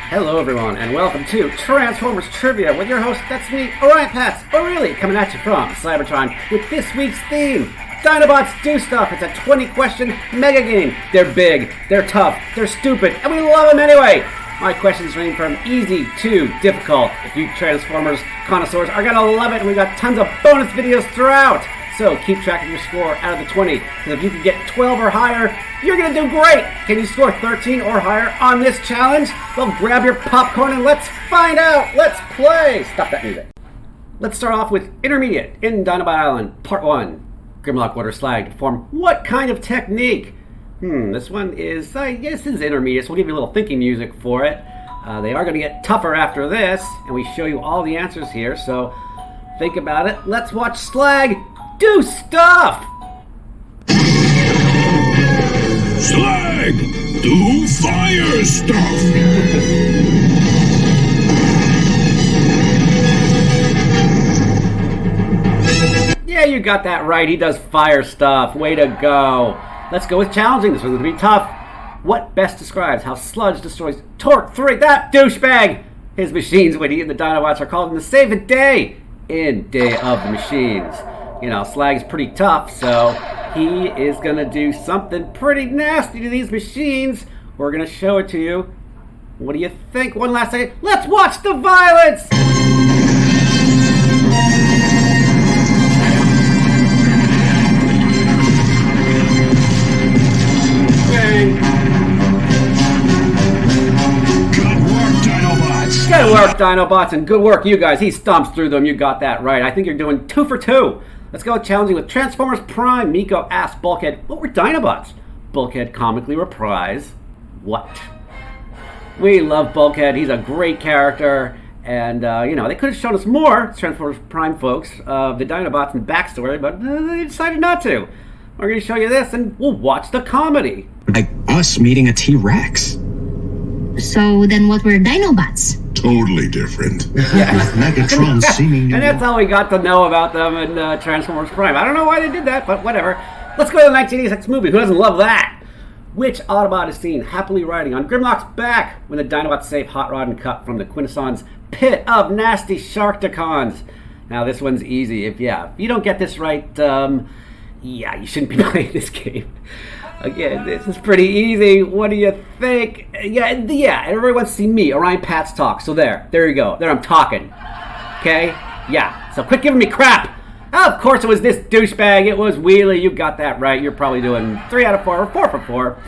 Hello everyone, and welcome to Transformers Trivia with your host, that's me, Orion Pats, O'Reilly, coming at you from Cybertron with this week's theme, Dinobots Do Stuff. It's a 20-question mega game. They're big, they're tough, they're stupid, and we love them anyway. My questions range from easy to difficult. If you Transformers connoisseurs are gonna love it, and we got tons of bonus videos throughout. So keep track of your score out of the 20, because if you can get 12 or higher, you're going to do great. Can you score 13 or higher on this challenge? Well, grab your popcorn and let's find out. Let's play. Stop that music. Let's start off with Intermediate in Dinobot Island, Part 1. Grimlock water slag to form what kind of technique? This one is, I guess, is intermediate, so we'll give you a little thinking music for it. They are going to get tougher after this, and we show you all the answers here, so think about it. Let's watch Slag do stuff! Slag! Do fire stuff! Yeah, you got that right. He does fire stuff. Way to go. Let's go with challenging. This one's going to be tough. What best describes how Sludge destroys Torque 3? That douchebag! His machines, when he and the Dinobots are called him to save the day in Day of the Machines. You know, Slag is pretty tough, so he is going to do something pretty nasty to these machines. We're going to show it to you. What do you think? One last second. Let's watch the violence! Good work, Dinobots, and good work, you guys. He stomps through them. You got that right. I think you're doing 2 for 2. Let's go challenging with Transformers Prime. Miko asks Bulkhead, what were Dinobots? Bulkhead comically reprised, what? We love Bulkhead. He's a great character. And, they could have shown us more, Transformers Prime folks, of the Dinobots and backstory, but they decided not to. We're going to show you this, and we'll watch the comedy. Like us meeting a T-Rex. So then what were Dinobots? Totally different. Yeah. Megatron seeming... And that's all we got to know about them in Transformers Prime. I don't know why they did that, but whatever. Let's go to the 1986 movie. Who doesn't love that? Which Autobot is seen happily riding on Grimlock's back when the Dinobots save Hot Rod and Cut from the Quintesson's pit of nasty Sharkticons? Now, this one's easy. If you don't get this right, you shouldn't be playing this game. Again, this is pretty easy. What do you think? Yeah, everybody wants to see me, Orion Pats, talk. So there you go. There I'm talking. Okay? Yeah. So quit giving me crap. Of course it was this douchebag. It was Wheelie. You got that right. You're probably doing 3 out of 4 or 4 for 4.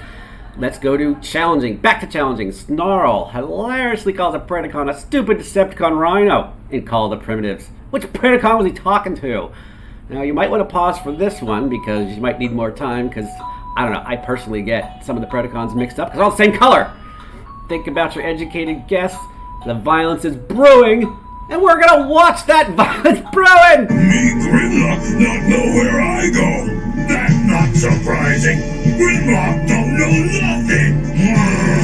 Let's go to challenging. Back to challenging. Snarl hilariously calls a Predacon a stupid Decepticon Rhino in Call of the Primitives. Which Predacon was he talking to? Now, you might want to pause for this one because you might need more time because... I don't know, I personally get some of the Predacons mixed up because they're all the same color. Think about your educated guess. The violence is brewing, and we're going to watch that violence brewing! Me, Grimlock, not know where I go. That's not surprising. Grimlock don't know nothing.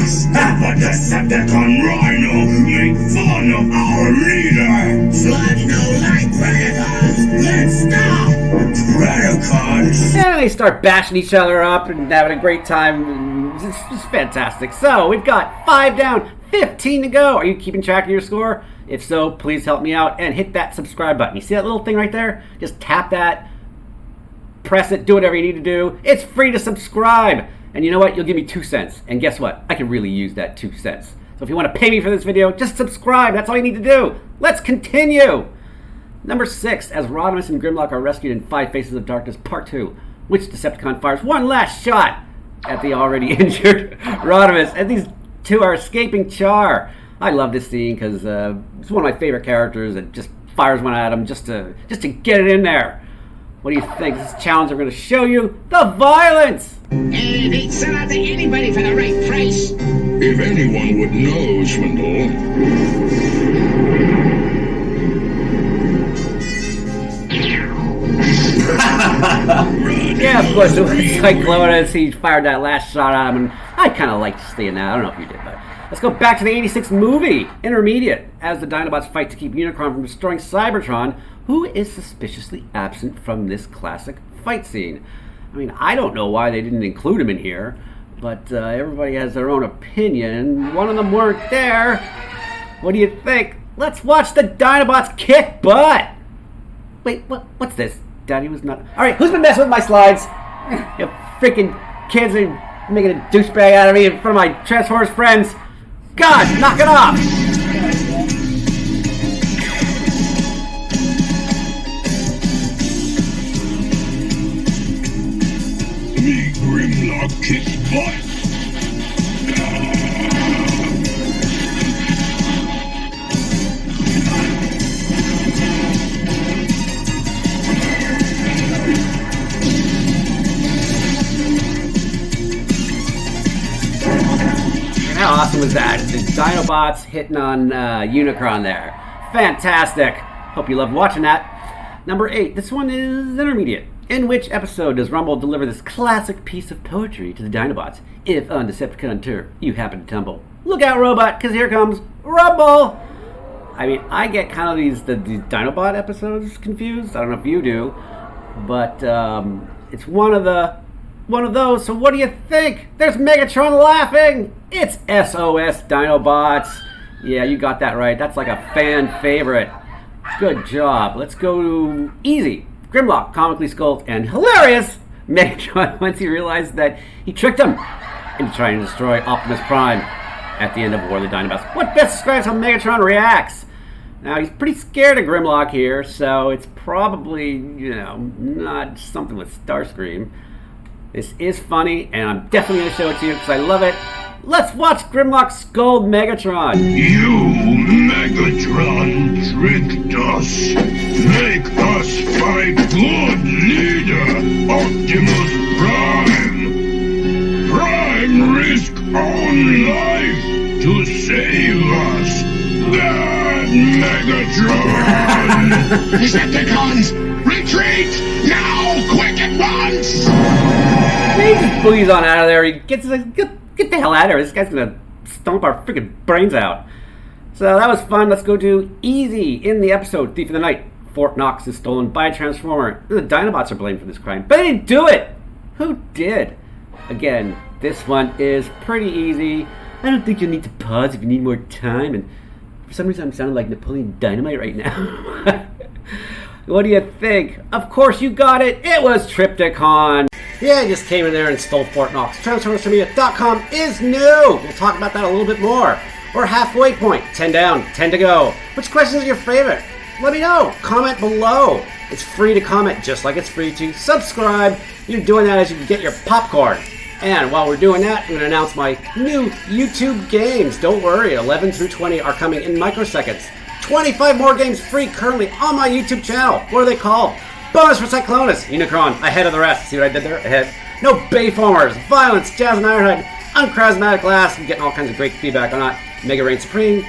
Stop a Decepticon Rhino make fun of our leader. Sludge no like Predacons. Let's stop. Predacons. And they start bashing each other up and having a great time. It's fantastic. So, we've got 5 down, 15 to go. Are you keeping track of your score? If so, please help me out and hit that subscribe button. You see that little thing right there? Just tap that, press it, do whatever you need to do. It's free to subscribe. And you know what? You'll give me 2 cents. And guess what? I can really use that 2 cents. So if you want to pay me for this video, just subscribe. That's all you need to do. Let's continue. Number 6, as Rodimus and Grimlock are rescued in 5 Faces of Darkness Part 2, which Decepticon fires one last shot at the already injured Rodimus, and these two are escaping Char. I love this scene because it's one of my favorite characters that just fires one at him just to get it in there. What do you think? This challenge I'm going to show you the violence. And they'd sell out to anybody for the right price. If anyone would know, Swindle. Yeah, of course, it was Cyclonus. He fired that last shot at him, and I kind of liked seeing that. I don't know if you did, but let's go back to the 86 movie, Intermediate, as the Dinobots fight to keep Unicron from destroying Cybertron, who is suspiciously absent from this classic fight scene. I mean, I don't know why they didn't include him in here. but everybody has their own opinion. One of them weren't there. What do you think? Let's watch the Dinobots kick butt! Wait, what's this? Daddy was not... Alright, who's been messing with my slides? You freaking kids are making a douchebag out of me in front of my Transformers friends. God, knock it off! Me Grimlock kicks butt. How awesome was that? The Dinobots hitting on Unicron there. Fantastic. Hope you loved watching that. Number 8. This one is intermediate. In which episode does Rumble deliver this classic piece of poetry to the Dinobots? If on Decepticon turf you happen to tumble, look out, robot, because here comes Rumble! I mean, I get kind of these Dinobot episodes confused. I don't know if you do. But it's one of those. So what do you think? There's Megatron laughing! It's SOS Dinobots. Yeah, you got that right. That's like a fan favorite. Good job. Let's go to easy. Grimlock, comically scolded and hilarious Megatron once he realized that he tricked him into trying to destroy Optimus Prime at the end of War of the Dinobots. What best describes how Megatron reacts? Now, he's pretty scared of Grimlock here, so it's probably, not something with Starscream. This is funny, and I'm definitely going to show it to you because I love it. Let's watch Grimlock scold Megatron. You, Megatron, tricked us. Make us fight good leader, Optimus Prime. Prime risk own life to save us. Bad Megatron! Decepticons, retreat! Now, quick at once! He just boogies on out of there. He gets get the hell out of here. This guy's gonna stomp our freaking brains out. So that was fun. Let's go to easy in the episode Thief of the Night. Fort Knox is stolen by a Transformer. The Dinobots are blamed for this crime, but they didn't do it. Who did? Again, this one is pretty easy. I don't think you'll need to pause if you need more time. And for some reason, I'm sounding like Napoleon Dynamite right now. What do you think? Of course you got it. It was Triptychon. Yeah, I just came in there and stole Fort Knox. transformersstrivia.com is new. We'll talk about that a little bit more. We're halfway point. 10 down, 10 to go. Which question is your favorite? Let me know. Comment below. It's free to comment, just like it's free to subscribe. You're doing that as you get your popcorn. And while we're doing that, I'm going to announce my new YouTube games. Don't worry, 11 through 20 are coming in microseconds. 25 more games free currently on my YouTube channel. What are they called? Bonus for Cyclonus, Unicron, ahead of the rest. See what I did there? Ahead. No Bayformers, Violence, Jazz and Ironhide, Unchrasmatic Glass. I'm getting all kinds of great feedback on that. Mega Reign Supreme,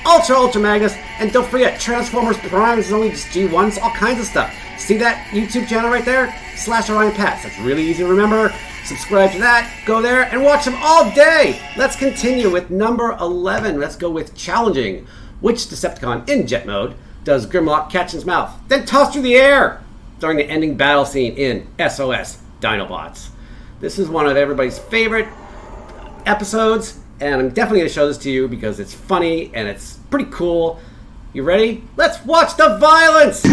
Ultra Magnus, and don't forget, Transformers Prime is only just G1s, all kinds of stuff. See that YouTube channel right there? /Orion Pats. That's really easy to remember. Subscribe to that, go there, and watch them all day. Let's continue with number 11. Let's go with challenging. Which Decepticon in jet mode does Grimlock catch in his mouth, then toss through the air during the ending battle scene in SOS Dinobots? This is one of everybody's favorite episodes, and I'm definitely going to show this to you because it's funny and it's pretty cool. You ready? Let's watch the violence!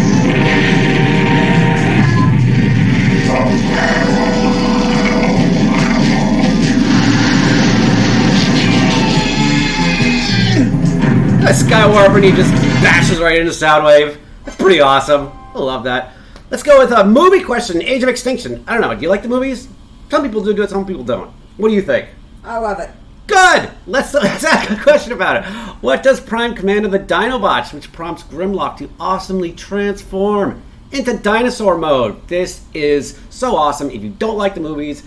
A Skywarp and he just bashes right into Soundwave. That's pretty awesome. I love that. Let's go with a movie question, Age of Extinction. I don't know, do you like the movies? Some people do it, some people don't. What do you think? I love it. Good! Let's ask a question about it. What does Prime command of the Dinobots, which prompts Grimlock to awesomely transform into dinosaur mode? This is so awesome. If you don't like the movies,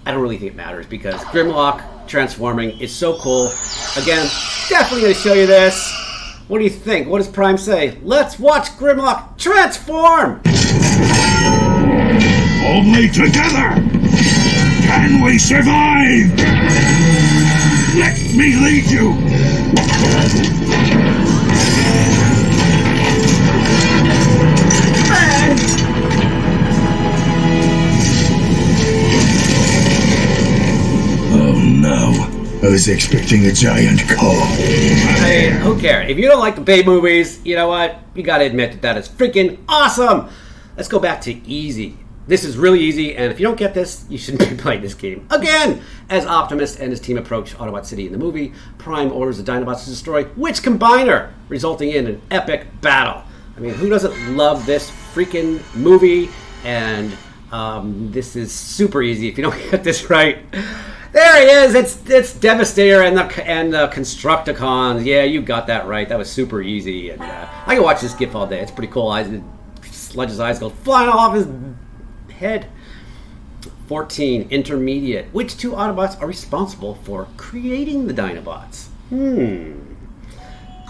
I don't really think it matters because Grimlock transforming is so cool. Again, definitely going to show you this. What do you think? What does Prime say? Let's watch Grimlock transform! Only together can we survive! Let me lead you! no. I was expecting a giant car. Hey, who cares? If you don't like the Bay movies, you know what? You gotta admit that that is freaking awesome! Let's go back to easy. This is really easy, and if you don't get this, you shouldn't be playing this game. Again! As Optimus and his team approach Autobot City in the movie, Prime orders the Dinobots to destroy which combiner, resulting in an epic battle. I mean, who doesn't love this freaking movie? And this is super easy if you don't get this right. There he is. It's Devastator and the Constructicons. Yeah, you got that right. That was super easy. And I can watch this GIF all day. It's pretty cool. Sludge's eyes go flying off his head. 14. Intermediate. Which two Autobots are responsible for creating the Dinobots?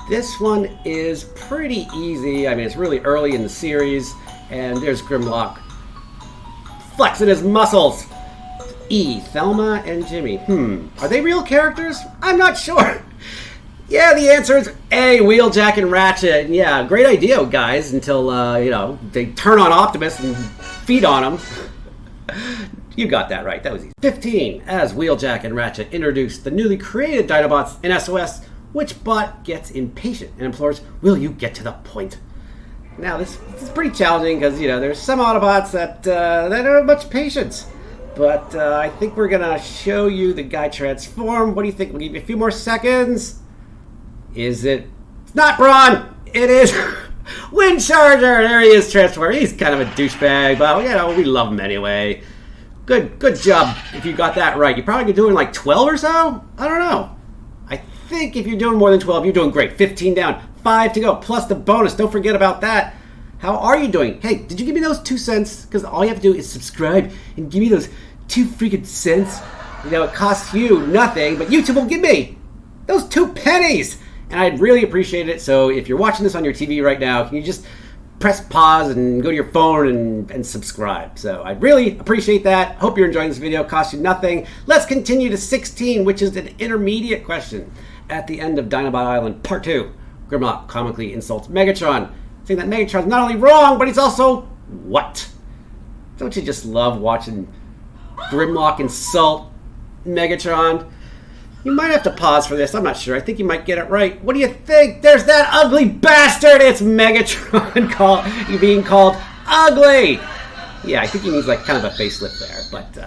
This one is pretty easy. I mean, it's really early in the series, and there's Grimlock flexing his muscles. E. Thelma and Jimmy. Are they real characters? I'm not sure. Yeah, the answer is A. Wheeljack and Ratchet. And yeah, great idea, guys, until, they turn on Optimus and feed on him. You got that right. That was easy. 15. As Wheeljack and Ratchet introduce the newly created Dinobots in SOS, which bot gets impatient and implores, will you get to the point? Now, this is pretty challenging because, there's some Autobots that don't have much patience. But I think we're going to show you the guy transform. What do you think? We'll give you a few more seconds. Is it? It's not Brawn. It is Windcharger. There he is, transform. He's kind of a douchebag, but, we love him anyway. Good job if you got that right. You're probably doing like 12 or so? I don't know. I think if you're doing more than 12, you're doing great. 15 down, 5 to go, plus the bonus. Don't forget about that. How are you doing? Hey, did you give me those 2 cents? Because all you have to do is subscribe and give me those 2 freaking cents. It costs you nothing, but YouTube will give me those 2 pennies. And I'd really appreciate it. So if you're watching this on your TV right now, can you just press pause and go to your phone and subscribe? So I'd really appreciate that. Hope you're enjoying this video. It costs you nothing. Let's continue to 16, which is an intermediate question. At the end of Dinobot Island, Part 2, Grimlock comically insults Megatron, saying that Megatron's not only wrong, but he's also what? Don't you just love watching Grimlock insult Megatron? You might have to pause for this. I'm not sure. I think you might get it right. What do you think? There's that ugly bastard! It's Megatron being called ugly! Yeah, I think he needs kind of a facelift there. But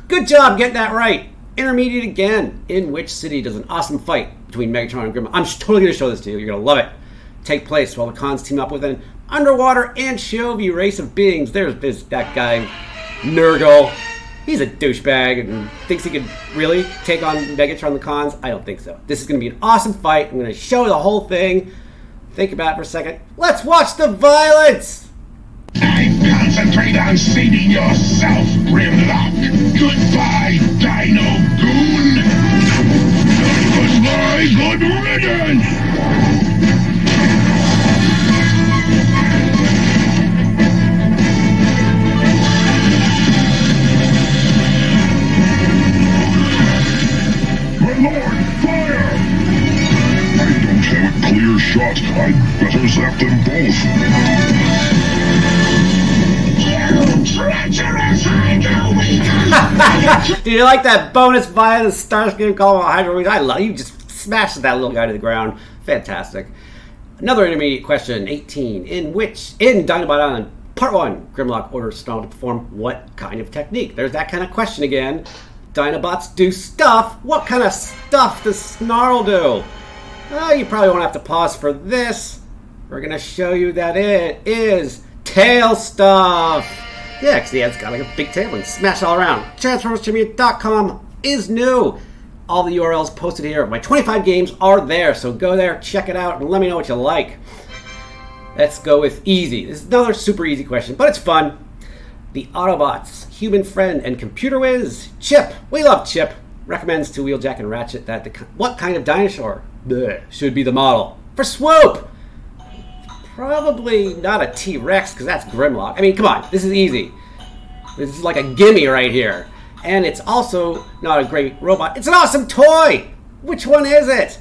good job getting that right. Intermediate again. In which city does an awesome fight between Megatron and Grimlock? I'm totally going to show this to you. You're going to love it. Take place while the cons team up with an underwater anchovy race of beings. There's that guy, Nurgle. He's a douchebag and thinks he could really take on Megatron the cons. I don't think so. This is going to be an awesome fight. I'm going to show the whole thing. Think about it for a second. Let's watch the violence! Concentrate on saving yourself, Grimlock. Goodbye, Dino Goon. Goodbye, good riddance. Clear shot. I'd better zap them both. You treacherous Hydro. Do you like that bonus via the Starscream call on Hydro? I love you. Just smashed that little guy to the ground. Fantastic. Another intermediate question, 18. In Dinobot Island, Part 1, Grimlock orders Snarl to perform what kind of technique? There's that kind of question again. Dinobots do stuff. What kind of stuff does Snarl do? You probably won't have to pause for this. We're going to show you that it is tail stuff. Yeah, because it's got like a big tail and smash all around. transformersgame.com is new. All the URLs posted here. My 25 games are there, so go there, check it out, and let me know what you like. Let's go with easy. This is another super easy question, but it's fun. The Autobots, human friend and computer whiz, Chip. We love Chip. Recommends to Wheeljack and Ratchet that what kind of dinosaur should be the model for Swoop. Probably not a T-Rex because that's Grimlock. I mean, come on, this is easy. This is like a gimme right here. And it's also not a great robot. It's an awesome toy. Which one is it?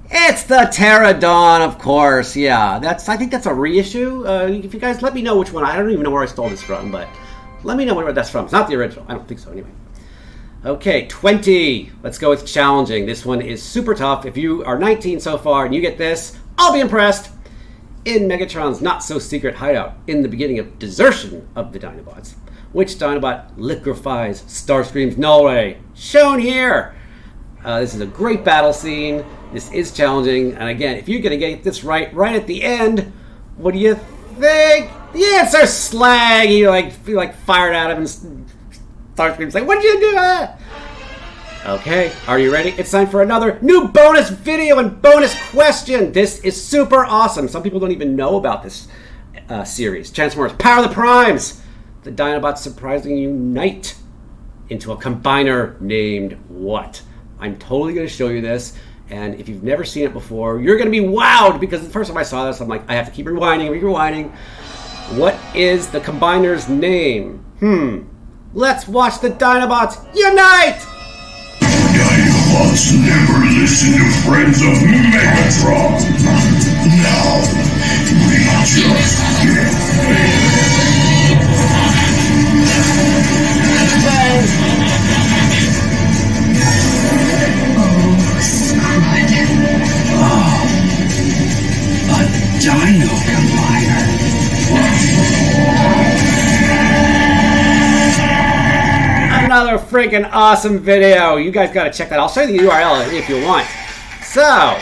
It's the Pterodon, of course. Yeah, I think that's a reissue. If you guys let me know which one. I don't even know where I stole this from, but let me know where that's from. It's not the original. I don't think so anyway. Okay, 20. Let's go with challenging. This one is super tough. If you are 19 so far and you get this, I'll be impressed. In Megatron's not-so-secret hideout in the beginning of desertion of the Dinobots, which Dinobot liquefies Starscream's null ray? Shown here. This is a great battle scene. This is challenging. And again, if you're going to get this right at the end, what do you think? The answer, slag. You feel like fired at him, and Starscream's like, what did you do? Okay, are you ready? It's time for another new bonus video and bonus question. This is super awesome. Some people don't even know about this series. Transformers Power the Primes. The Dinobots surprisingly unite into a combiner named what? I'm totally going to show you this. And if you've never seen it before, you're going to be wowed, because the first time I saw this, I'm like, I have to keep rewinding. What is the combiner's name? Let's watch the Dinobots unite! Dinobots never listen to friends of Megatron. Now, we just get A Dino Combiner. Another freaking awesome video. You guys got to check that. I'll show you the URL if you want. So,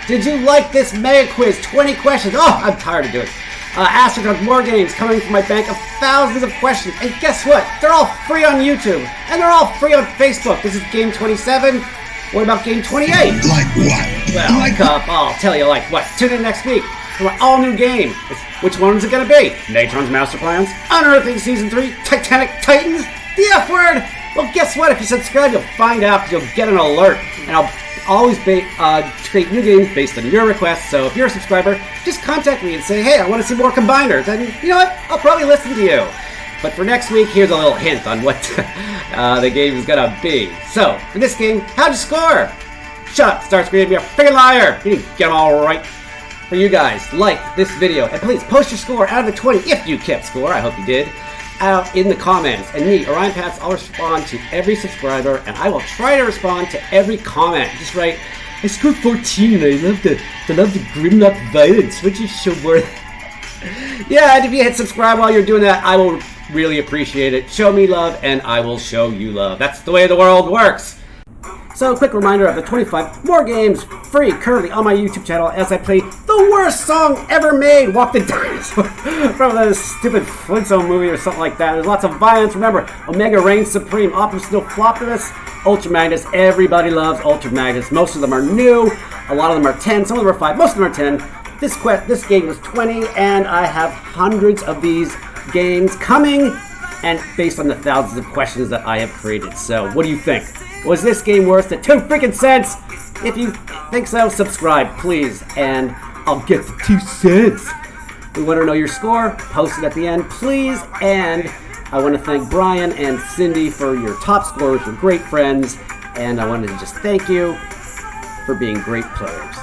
did you like this mega quiz? 20 questions. Oh, I'm tired of doing it. Astronaut War Games coming from my bank of thousands of questions. And guess what? They're all free on YouTube. And they're all free on Facebook. This is game 27. What about game 28? Like what? Well, I'll tell you like what. Tune in next week for an all-new game. Which one is it going to be? Natron's Master Plans? Unearthing Season 3? Titanic Titans? The F word? Well, guess what? If you subscribe, you'll find out, because you'll get an alert. And I'll always create new games based on your requests. So if you're a subscriber, just contact me and say, hey, I want to see more combiners. And you know what? I'll probably listen to you. But for next week, here's a little hint on what the game is going to be. So, for this game, how'd you score? Shut up, Starscream, you're a freaking liar! You didn't get them all right. For you guys, like this video, and please post your score out of the 20, if you kept score, I hope you did, out in the comments. And me, Orion Pats, I'll respond to every subscriber, and I will try to respond to every comment. Just write, I scored 14, and I love the Grimlock violence, which is so worth. Yeah, and if you hit subscribe while you're doing that, I will really appreciate it. Show me love, and I will show you love. That's the way the world works. So, quick reminder of the 25 more games free currently on my YouTube channel as I play the worst song ever made, Walk the Dinosaur, from the stupid Flintstone movie or something like that. There's lots of violence. Remember, Omega reigns supreme, Optimus Nofloptimus, Ultra Magnus. Everybody loves Ultra Magnus. Most of them are new. A lot of them are 10. Some of them are 5. Most of them are 10. This game was 20, and I have hundreds of these games coming, and based on the thousands of questions that I have created. So, what do you think? Was this game worth the 2 freaking cents? If you think so, subscribe, please, and I'll get the 2 cents. We want to know your score. Post it at the end, please. And I want to thank Brian and Cindy for your top scorers. You're great friends, and I wanted to just thank you for being great players.